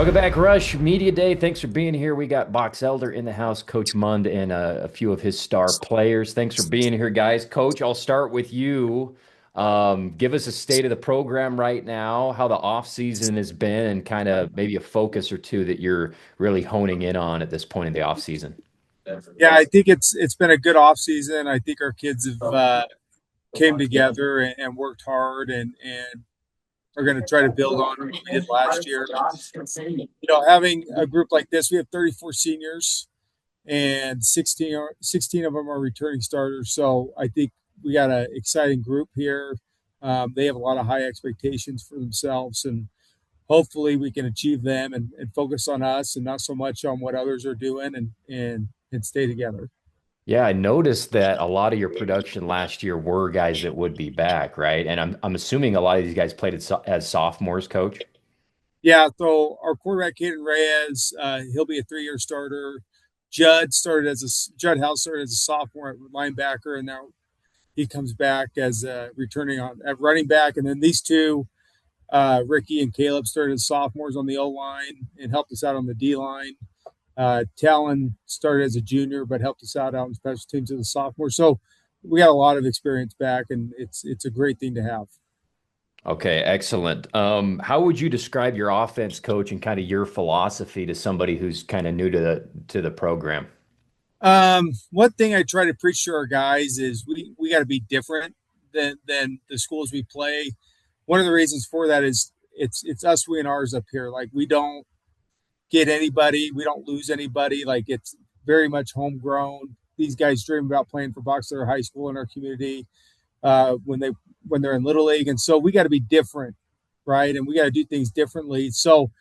Welcome back, Rush Media Day. Thanks for being here. We got Box Elder in the house, Coach Mund, and a few of his star players. Thanks for being here, guys. Coach, I'll start with you. Give us a state of the program right now, how the off season has been, and kind of maybe a focus or two that you're really honing in on at this point in the off season. Yeah, I think it's been a good off season. I think our kids have came together and worked hard and are going to try to build on what we did last year. Having a group like this, we have 34 seniors and 16 of them are returning starters. So I think we got an exciting group here. They have a lot of high expectations for themselves, and hopefully we can achieve them and focus on us and not so much on what others are doing and stay together. Yeah, I noticed that a lot of your production last year were guys that would be back, right? And I'm assuming a lot of these guys played as sophomores, Coach. Yeah, so our quarterback Caden Reyes, he'll be a 3-year starter. Judd House started as a sophomore at linebacker, and now he comes back as returning on at running back. And then these two, Ricky and Caleb, started as sophomores on the O line and helped us out on the D line. Talon started as a junior, but helped us out on special teams as a sophomore. So we got a lot of experience back, and it's a great thing to have. Okay, excellent. How would you describe your offense, Coach, and kind of your philosophy to somebody who's kind of new to the program? One thing I try to preach to our guys is we got to be different than the schools we play. One of the reasons for that is it's us, we and ours up here. Like we don't get anybody, we don't lose anybody. Like it's very much homegrown. These guys dream about playing for Boxer High School in our community when they're in Little League, and so we got to be different, right? And we got to do things differently. So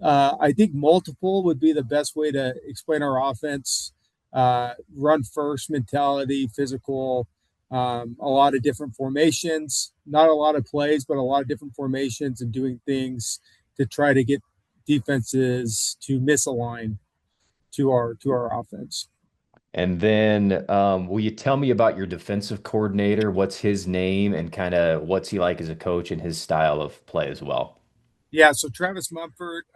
I think multiple would be the best way to explain our offense. Run first mentality, physical, a lot of different formations, not a lot of plays, but a lot of different formations and doing things to try to get defenses to misalign to our offense. And then, will you tell me about your defensive coordinator? What's his name, and kind of what's he like as a coach and his style of play as well? Yeah, so Travis Mumford,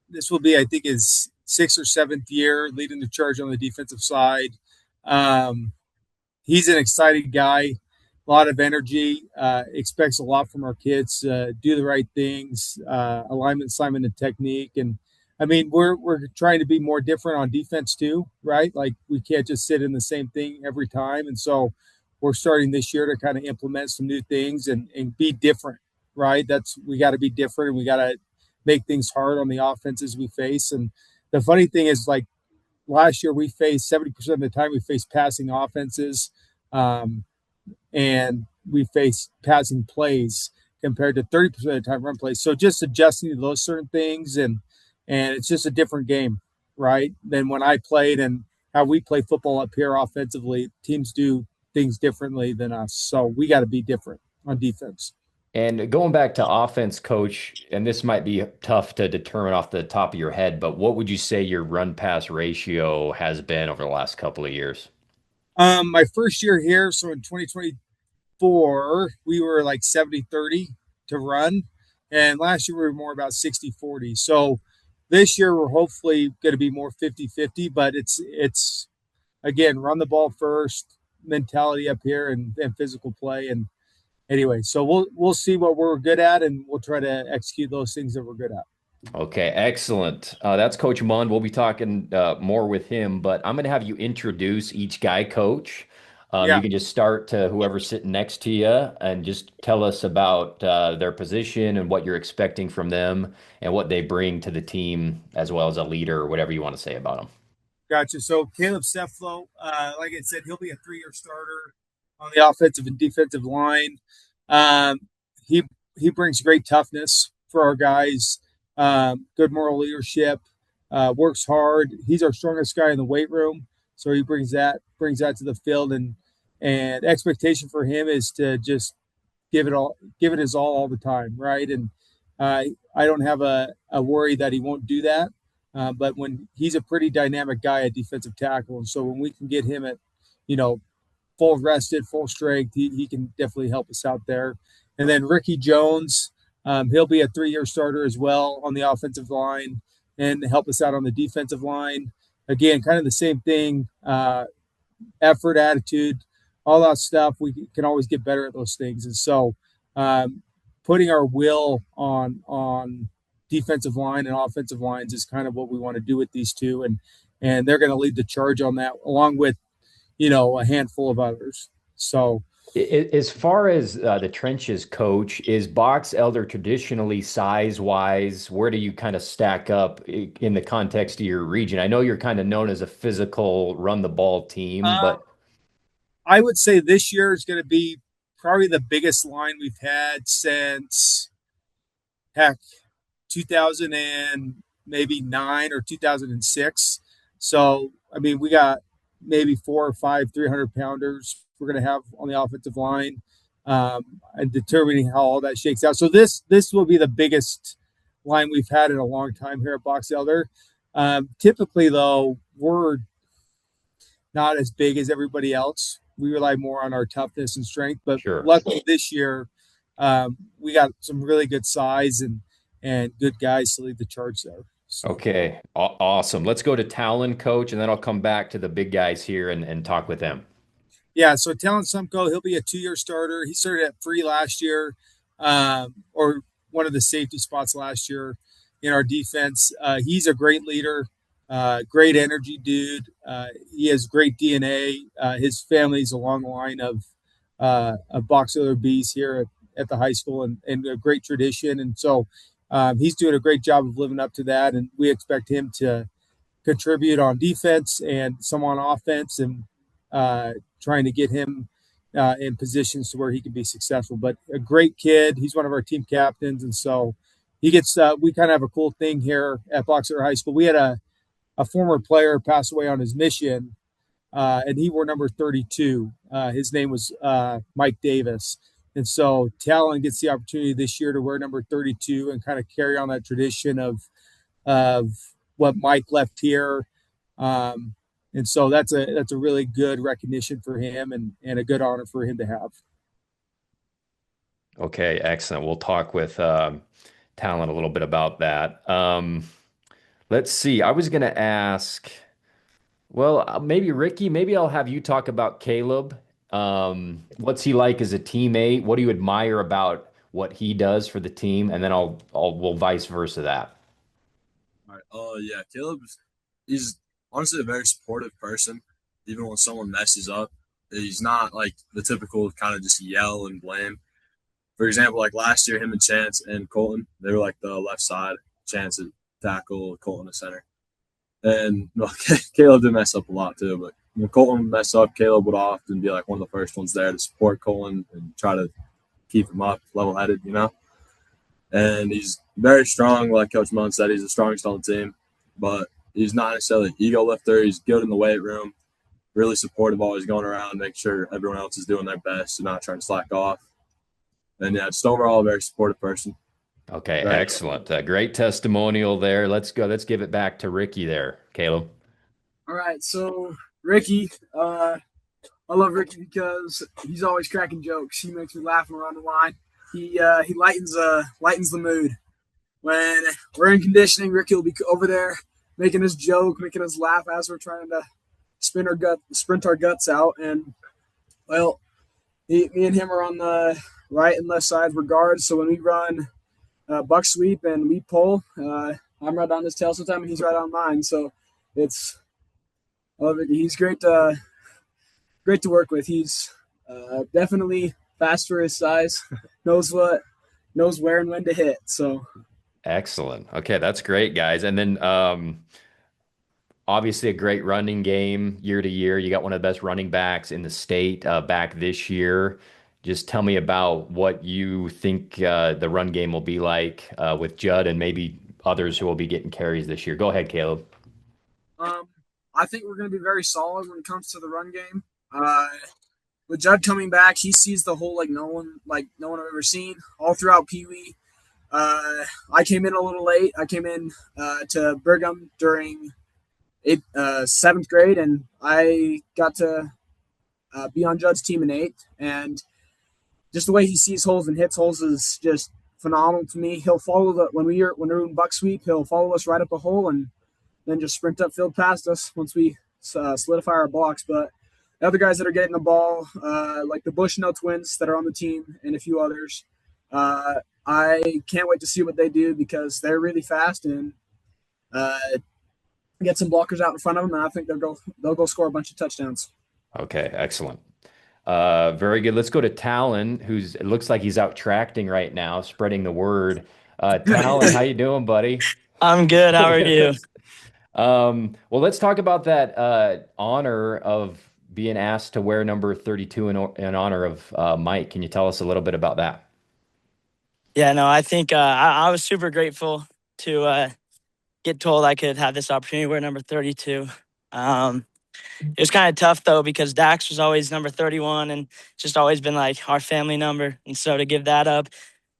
this will be, I think, his sixth or seventh year leading the charge on the defensive side. Um, he's an exciting guy, a lot of energy, expects a lot from our kids, do the right things, alignment, assignment, and technique. And I mean, we're trying to be more different on defense too, right? Like we can't just sit in the same thing every time. And so we're starting this year to kind of implement some new things and be different, right? We got to be different, and we got to make things hard on the offenses we face. And the funny thing is, like last year, we faced 70% of the time we faced passing offenses, um, and we faced passing plays compared to 30% of the time run plays. So just adjusting to those certain things, and it's just a different game, right? Than when I played and how we play football up here offensively. Teams do things differently than us, so we got to be different on defense. And going back to offense, Coach, and this might be tough to determine off the top of your head, but what would you say your run pass ratio has been over the last couple of years? My first year here, so in 2024, we were like 70-30 to run. And last year we were more about 60-40. So this year we're hopefully going to be more 50-50, but it's again, run the ball first mentality up here and physical play. And anyway, so we'll see what we're good at, and we'll try to execute those things that we're good at. Okay, excellent. That's Coach Mund. We'll be talking more with him, but I'm going to have you introduce each guy, Coach. You Yeah. can just start to whoever's sitting next to you and just tell us about their position and what you're expecting from them and what they bring to the team, as well as a leader or whatever you want to say about them. Gotcha. So Caleb Seflo, like I said, he'll be a 3-year starter on the offensive and defensive line. Um, he he brings great toughness for our guys. Good moral leadership. Works hard. He's our strongest guy in the weight room, so he brings that to the field, and expectation for him is to just give it his all the time, right? And I don't have a worry that he won't do that. But when he's a pretty dynamic guy at defensive tackle, and so when we can get him at, you know, full rested, full strength, he can definitely help us out there. And then Ricky Jones, he'll be a 3-year starter as well on the offensive line. and help us out on the defensive line. Again, kind of the same thing, effort, attitude, all that stuff. We can always get better at those things. And so putting our will on defensive line and offensive lines is kind of what we want to do with these two. And they're going to lead the charge on that along with, a handful of others. So As far as the trenches coach, is Box Elder traditionally size wise? Where do you kind of stack up in the context of your region? I know you're kind of known as a physical run the ball team, uh, but I would say this year is going to be probably the biggest line we've had since, heck, 2000 and maybe 9 or 2006. So, I mean, we got maybe 4 or 5 300 pounders we're going to have on the offensive line, and determining how all that shakes out. So this will be the biggest line we've had in a long time here at Box Elder. Typically, though, we're not as big as everybody else. We rely more on our toughness and strength. But sure. luckily this year, we got some really good size and good guys to lead the charge there. So Okay. Awesome. Let's go to Talon coach, and then I'll come back to the big guys here and talk with them. yeah, so Talon Sumko, he'll be a 2 year starter. He started at free last year, or one of the safety spots last year in our defense. He's a great leader, great energy dude. He has great DNA. His family's a long line of box elder bees here at the high school, and a great tradition. And so he's doing a great job of living up to that. And we expect him to contribute on defense and some on offense, and trying to get him in positions to where he can be successful. But a great kid. He's one of our team captains. And so he gets, we kind of have a cool thing here at Box Elder High School. We had a former player pass away on his mission, and he wore number 32. His name was Mike Davis. And so Talon gets the opportunity this year to wear number 32 and kind of carry on that tradition of what Mike left here. And so that's a really good recognition for him, and a good honor for him to have. Okay, excellent. We'll talk with Talon a little bit about that. Let's see. I was going to ask, well, maybe Ricky, maybe I'll have you talk about Caleb. What's he like as a teammate? What do you admire about what he does for the team? And then we'll vice versa that. All right. Yeah, he's honestly a very supportive person. Even when someone messes up, he's not like the typical kind of just yell and blame. For example, like last year, him and Chance and Colton, they were like the left side. Chance at tackle, Colton at center. And well, Caleb did mess up a lot too, but when Colton would mess up, Caleb would often be like one of the first ones there to support Colton and try to keep him up, level-headed, And he's very strong, like Coach Munn said. He's the strongest on the team, but he's not necessarily an ego lifter. He's good in the weight room, really supportive, always going around, making sure everyone else is doing their best and not trying to slack off. And yeah, just overall a very supportive person. Okay, Right. excellent. Great testimonial there. Let's go. Let's give it back to Ricky there, Caleb. All right, so Ricky, I love Ricky because he's always cracking jokes. He makes me laugh around the line. He lightens the mood. When we're in conditioning, Ricky will be over there making us joke, making us laugh as we're trying to sprint our guts out. And well, me and him are on the right and left side regard. So when we run buck sweep and we pull, I'm right on his tail sometime and he's right on mine. So I love it. He's great to work with. He's definitely fast for his size, knows where and when to hit. So Excellent. Okay, that's great, guys. And then obviously a great running game year to year. You got one of the best running backs in the state back this year. Just tell me about what you think the run game will be like with Judd and maybe others who will be getting carries this year. Go ahead, Caleb. I think we're going to be very solid when it comes to the run game. With Judd coming back, he sees the whole no one I've ever seen all throughout Pee Wee. I came in a little late. I came in to Brigham during seventh grade, and I got to be on Judd's team in eighth. And just the way he sees holes and hits holes is just phenomenal to me. He'll follow when we're in buck sweep, he'll follow us right up the hole and then just sprint upfield past us once we solidify our blocks. But the other guys that are getting the ball, like the Bushnell twins that are on the team and a few others, I can't wait to see what they do because they're really fast and get some blockers out in front of them, and I think they'll go score a bunch of touchdowns. Okay, excellent. Very good. Let's go to Talon, it looks like he's out tracting right now, spreading the word. Talon, how you doing, buddy? I'm good. How are you? Well, let's talk about that honor of being asked to wear number 32 in honor of Mike. Can you tell us a little bit about that? Yeah, no, I think I was super grateful to get told I could have this opportunity to wear number 32. It was kind of tough though because Dax was always number 31 and just always been like our family number, and so to give that up,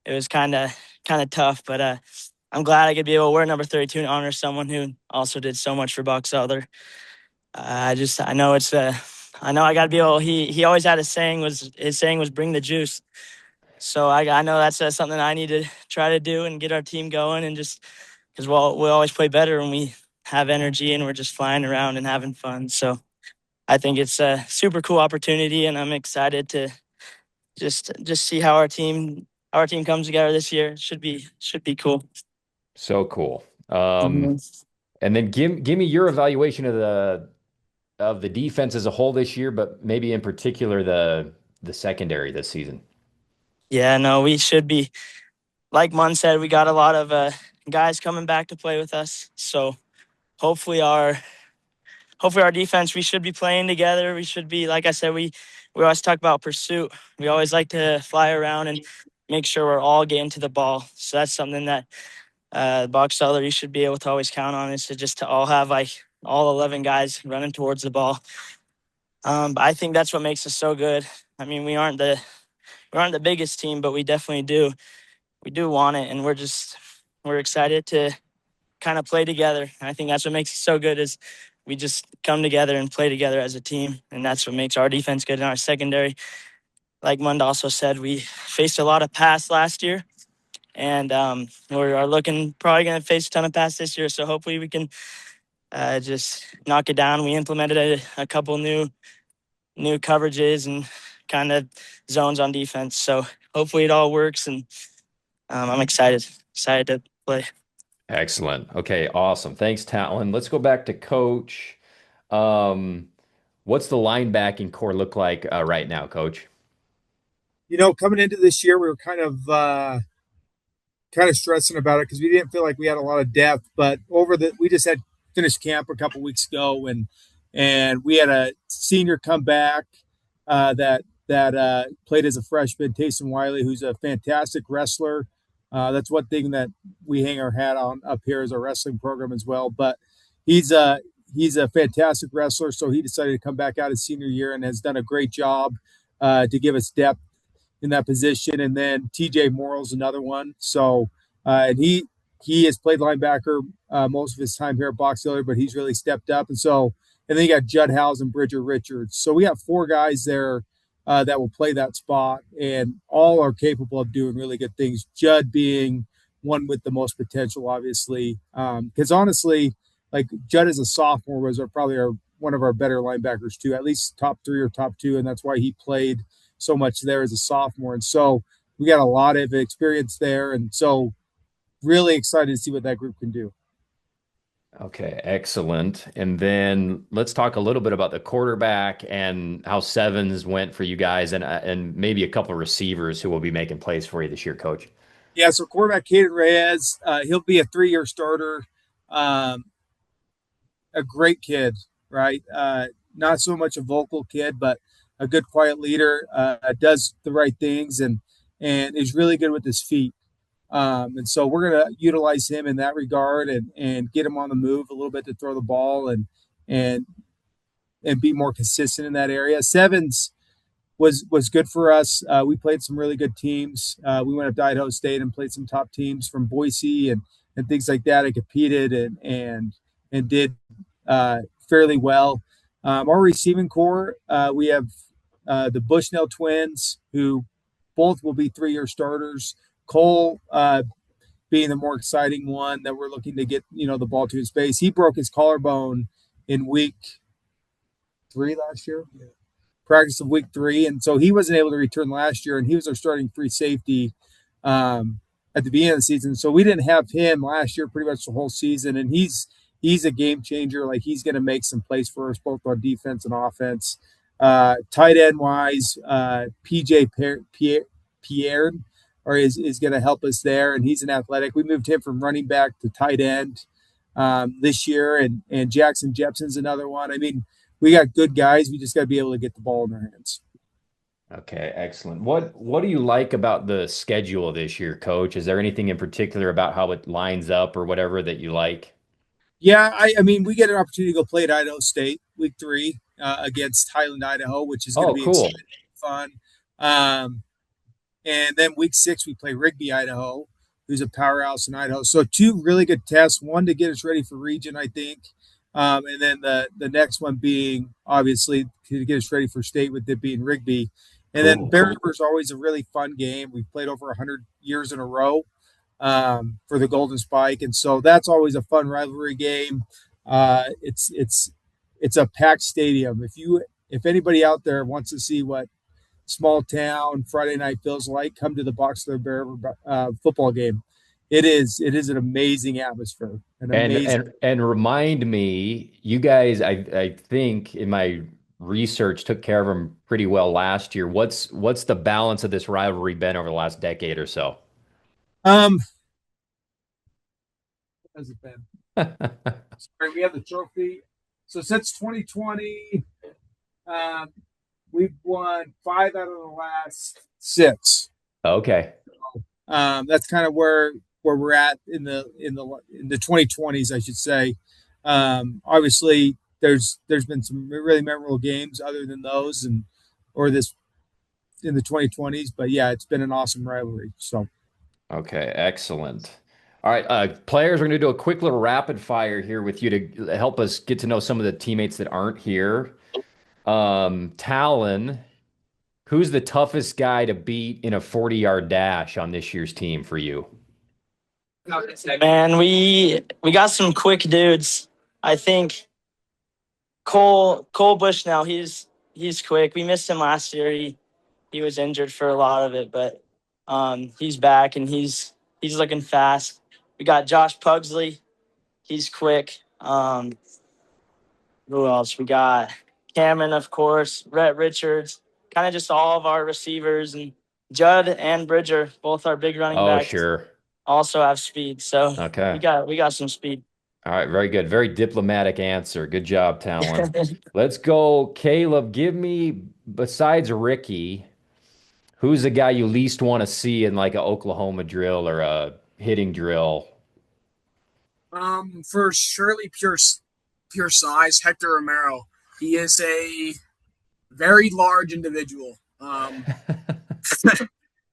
it was kind of tough. But I'm glad I could be able to wear number 32 and honor someone who also did so much for Box Elder. I know I got to be able. He always had his saying was bring the juice. So I know that's something I need to try to do and get our team going, and just because we always play better when we have energy and we're just flying around and having fun. So I think it's a super cool opportunity, and I'm excited to just see how our team comes together this year. Should be cool. So cool. Mhm. And then give me your evaluation of the defense as a whole this year, but maybe in particular the secondary this season. Yeah, no, we should be. Like Munn said, we got a lot of guys coming back to play with us. So hopefully our defense, we should be playing together. We should be, like I said, we always talk about pursuit. We always like to fly around and make sure we're all getting to the ball. So that's something that Box Elder, you should be able to always count on, is to all have like all 11 guys running towards the ball. But I think that's what makes us so good. I mean, we aren't the biggest team, but we definitely do want it, and we're excited to kind of play together. And I think that's what makes it so good, is we just come together and play together as a team, and that's what makes our defense good in our secondary. Like Mund also said, we faced a lot of pass last year, and we are probably going to face a ton of pass this year. So hopefully we can just knock it down. We implemented a couple new coverages and kind of zones on defense. So hopefully it all works, and I'm excited to play. Excellent. Okay, awesome. Thanks, Talon. Let's go back to Coach. What's the linebacking core look like right now, Coach? Coming into this year, we were kind of stressing about it because we didn't feel like we had a lot of depth. But we just had finished camp a couple weeks ago, and we had a senior come back that played as a freshman, Taysom Wiley, who's a fantastic wrestler. That's one thing that we hang our hat on up here is our wrestling program as well. But he's a fantastic wrestler, so he decided to come back out his senior year and has done a great job to give us depth in that position. And then TJ Morrill's another one. So and he has played linebacker most of his time here at Box Elder, but he's really stepped up. And then you got Judd Howes and Bridger Richards. So we have four guys there that will play that spot, and all are capable of doing really good things. Judd being one with the most potential, obviously, because honestly, like Judd as a sophomore was probably one of our better linebackers too, at least top 3 or top 2, and that's why he played so much there as a sophomore. And so we got a lot of experience there, and so really excited to see what that group can do. Okay, excellent. And then let's talk a little bit about the quarterback and how sevens went for you guys, and maybe a couple of receivers who will be making plays for you this year, Coach. Yeah, so quarterback Caden Reyes, he'll be a 3-year starter. A great kid, right? Not so much a vocal kid, but a good quiet leader, does the right things and is really good with his feet. And so we're going to utilize him in that regard and get him on the move a little bit to throw the ball and be more consistent in that area. Sevens was good for us. We played some really good teams. We went up to Idaho State and played some top teams from Boise and things like that. I competed and did fairly well. Our receiving core, we have the Bushnell twins, who both will be 3-year starters. Cole being the more exciting one that we're looking to get, the ball to his space. He broke his collarbone in week 3 last year. Yeah. Practice of week 3. And so he wasn't able to return last year, and he was our starting free safety at the beginning of the season. So we didn't have him last year pretty much the whole season. And he's a game changer. Like, he's going to make some plays for us, both on defense and offense. Tight end wise, PJ Pierre is going to help us there, and he's an athletic. We moved him from running back to tight end this year, and Jackson Jepson's another one. I mean, we got good guys. We just got to be able to get the ball in their hands. Okay, excellent. What do you like about the schedule this year, Coach? Is there anything in particular about how it lines up or whatever that you like? Yeah, I mean, we get an opportunity to go play at Idaho State week 3 against Highland, Idaho, which is going to be cool. fun. And then week 6 we play Rigby, Idaho, who's a powerhouse in Idaho. So 2 really good tests. One to get us ready for region, I think, and then the next one being obviously to get us ready for state, with it being Rigby. And then Bear River is always a really fun game. We've played over 100 years in a row for the Golden Spike, and so that's always a fun rivalry game. It's a packed stadium. If anybody out there wants to see what small town Friday night feels like, come to the Boxler Bear River football game. It is an amazing atmosphere. And remind me, you guys, I think in my research took care of them pretty well last year. What's the balance of this rivalry been over the last decade or so? Has it been? Sorry, we have the trophy. So since 2020, we've won 5 out of the last 6. Okay. That's kind of where we're at in the 2020s, I should say. Obviously, there's been some really memorable games other than those, or this in the 2020s. But yeah, it's been an awesome rivalry. So. Okay, excellent. All right, players, we're going to do a quick little rapid fire here with you to help us get to know some of the teammates that aren't here. Talon, who's the toughest guy to beat in a 40-yard dash on this year's team for you? Man, we got some quick dudes. I think Cole Bushnell, he's quick. We missed him last year. He was injured for a lot of it, but he's back and he's looking fast. We got Josh Pugsley. He's quick. Who else? We got Cameron, of course, Rhett Richards, kind of just all of our receivers, and Judd and Bridger, both our big running backs. Oh, sure. Also have speed. So okay, we got some speed. All right, very good. Very diplomatic answer. Good job, Talon. Let's go, Caleb. Give me, besides Ricky, who's the guy you least want to see in like an Oklahoma drill or a hitting drill? For surely pure size, Hector Romero. He is a very large individual.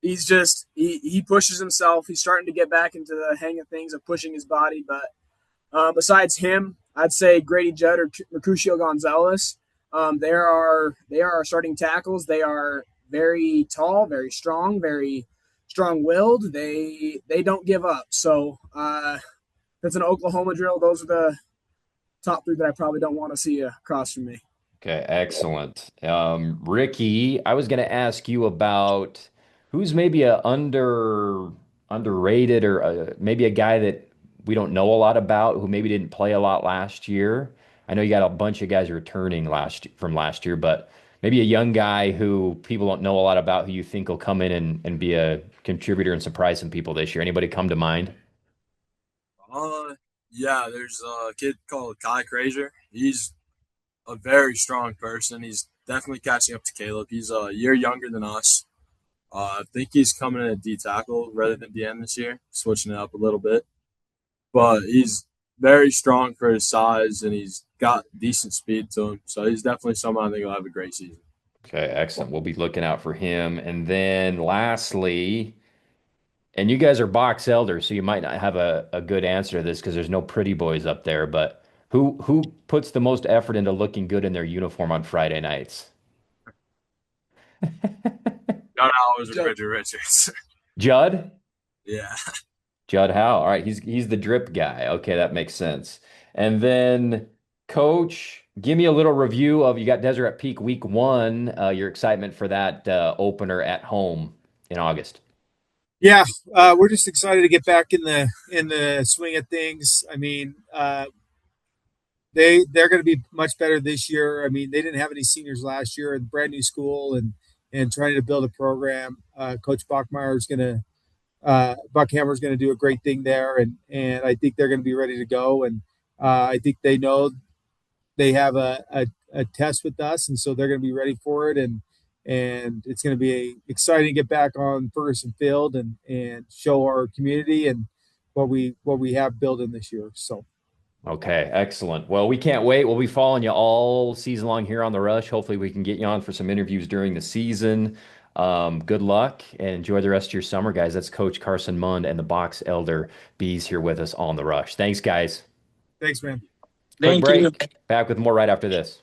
He's just he pushes himself. He's starting to get back into the hang of things of pushing his body. But besides him, I'd say Grady Judd or Mercutio Gonzalez. They are our starting tackles. They are very tall, very strong-willed. They don't give up. So that's an Oklahoma drill. Those are the top 3 that I probably don't want to see across from me. Okay, excellent. Ricky, I was going to ask you about who's maybe a underrated or maybe a guy that we don't know a lot about, who maybe didn't play a lot last year. I know you got a bunch of guys returning from last year, but maybe a young guy who people don't know a lot about, who you think will come in and be a contributor and surprise some people this year. Anybody come to mind? Yeah, there's a kid called Kai Frazier. He's a very strong person. He's definitely catching up to Caleb. He's a year younger than us. I think he's coming in at D tackle rather than DN this year, switching it up a little bit. But he's very strong for his size, and he's got decent speed to him. So he's definitely someone I think will have a great season. Okay, excellent. We'll be looking out for him. And then lastly, and you guys are box elders, so you might not have a good answer to this because there's no pretty boys up there, but who puts the most effort into looking good in their uniform on Friday nights? John Hours and Bridger Richards. Judd? Yeah. Judd Howe. All right, he's the drip guy. Okay, that makes sense. And then, Coach, give me a little review of you got Deseret Peak week 1. Your excitement for that opener at home in August. Yeah, we're just excited to get back in the swing of things. I mean, they're going to be much better this year. I mean, they didn't have any seniors last year, and brand new school, and trying to build a program. Coach Bachmeyer is going to Buckhammer is going to do a great thing there, and I think they're going to be ready to go. And I think they know they have a test with us, and so they're going to be ready for it. And it's going to be exciting to get back on Ferguson Field and show our community and what we have built in this year. So. Okay, excellent. Well, we can't wait. We'll be following you all season long here on The Rush. Hopefully, we can get you on for some interviews during the season. Good luck and enjoy the rest of your summer, guys. That's Coach Carson Mund and the Box Elder Bees here with us on The Rush. Thanks, guys. Thanks, man. Quick Thank break. you. Back with more right after this.